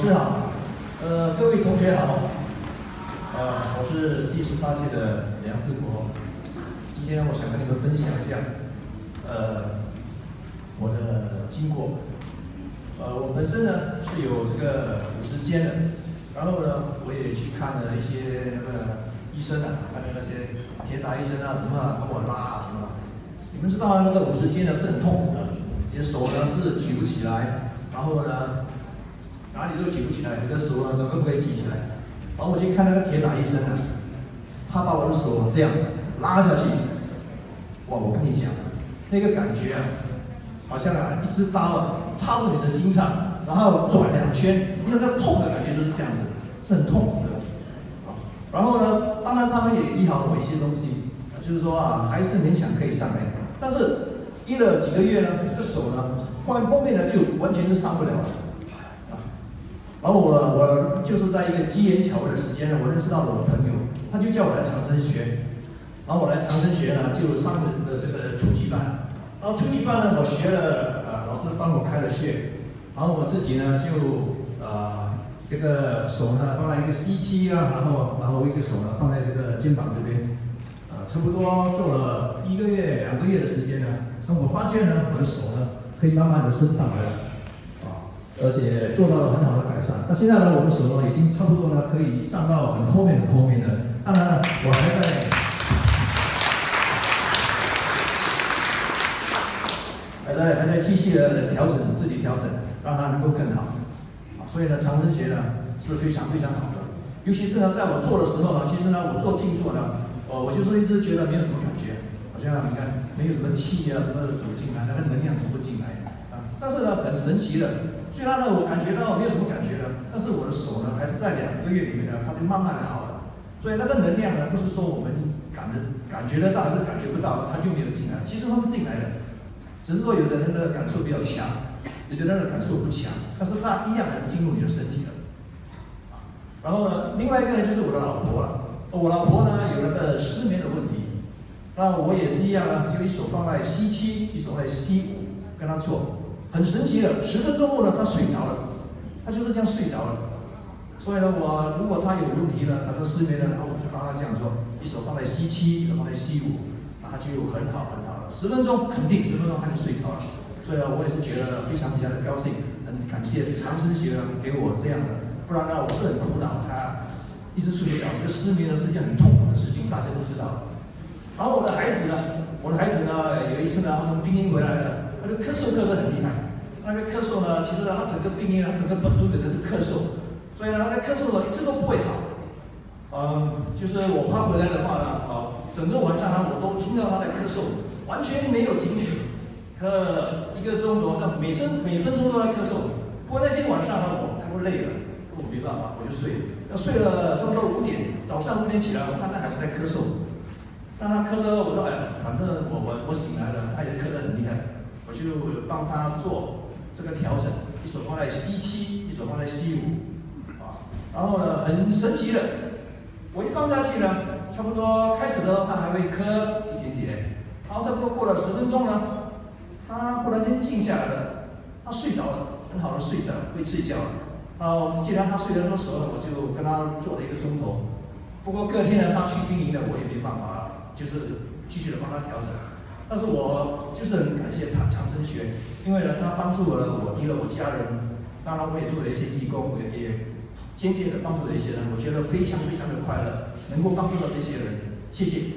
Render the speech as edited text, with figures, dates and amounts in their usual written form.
师好，各位同学好，我是第18届的梁志国。今天我想跟你们分享一下，我的经过。我本身呢是有这个50肩的，然后呢我也去看了一些那个医生啊，看了那些铁打医生啊什么啊，帮我拉啊什么的。你们知道那个50肩呢是很痛苦的，你的手呢是举不起来，然后呢。 哪里都举不起来，你的手呢怎么不可以举起来？然后我去看那个铁打医生啊，他把我的手这样拉下去，哇！我跟你讲，那个感觉啊，好像啊一支刀啊插入你的心脏，然后转2圈，那个痛的感觉就是这样子，是很痛苦的。然后呢，当然他们也医好我一些东西，就是说啊还是勉强可以上来，但是医了几个月呢，这个手呢，后面呢就完全是上不了了。 然后我就是在一个机缘巧合的时间呢，我认识到了我的朋友，他就叫我来长生学，然后我来长生学呢，就上了这个初级班，然后初级班呢，我学了老师帮我开了穴，然后我自己呢就这个手呢放在一个 C7啊，然后一个手呢放在这个肩膀这边，差不多做了1个月、2个月的时间呢，那我发现呢，我的手呢可以慢慢的伸上来了。 而且做到了很好的改善。那现在呢，我的手呢已经差不多呢可以上到很后面了。当然了，我还在继续的调整，自己调整，让它能够更好。所以呢，长生学呢是非常非常好的。尤其是呢，在我做的时候呢，其实呢，我做静坐呢，我就是一直觉得没有什么感觉，好像你看没有什么气啊什么走进来，那个能量走不进来啊。但是呢，很神奇的。 虽然呢，我感觉到没有什么感觉了，但是我的手呢，还是在2个月里面呢，它就慢慢的好了。所以那个能量呢，不是说我们感觉得到还是感觉不到，它就没有进来。其实它是进来的，只是说有的人的感受比较强，有的人的感受不强，但是它一样还是进入你的身体的。然后呢，另外一个呢就是我的老婆了。我老婆呢有那个失眠的问题，那我也是一样啊，就一手放在 C7，一手在 C5，跟她做。 很神奇的，10分钟后呢，他睡着了，他就是这样睡着了。所以呢，如果他有问题呢，他说失眠了，然后我就帮他这样做，一手放在 C7，一手放在 C5，那他就很好很好了。10分钟肯定10分钟他就睡着了。所以呢，我也是觉得非常非常的高兴，很感谢长生学给我这样的，不然呢我是很苦恼，他一直睡不着。这个失眠呢是件很痛苦的事情，大家都知道。然后我的孩子呢，有一次呢，他从兵营回来了。 他就咳嗽得很厉害，那个咳嗽呢，其实他整个病因，他整个本土的人都咳嗽，所以呢，他的咳嗽呢一直都不会好。就是我回来的话呢，整个晚上呢我都听到他在咳嗽，完全没有停止，咳1个钟头，每分钟都在咳嗽。不过那天晚上呢，我太过累了，我没办法，我就睡了。要睡了差不多5点，早上5点起来，我看他还是在咳嗽。让他咳得，我说哎，反正我醒来了，他也咳得很厉害。 我就帮他做这个调整，一手放在 C7，一手放在 C5，然后呢，很神奇的，我一放下去呢，差不多开始呢，他还会咳一点点，然后差不多过了10分钟呢，他忽然间静下来了，他睡着了，很好的睡着，会睡觉了。然后既然他睡得这么熟了，我就跟他做了1个钟头。不过隔天呢，他去兵营了，我也没办法了，就是继续的帮他调整。 但是我就是很感谢长生学，因为呢，他帮助了我，医了我家人，当然我也做了一些义工，也间接的帮助了一些人，我觉得非常非常的快乐，能够帮助到这些人，谢谢。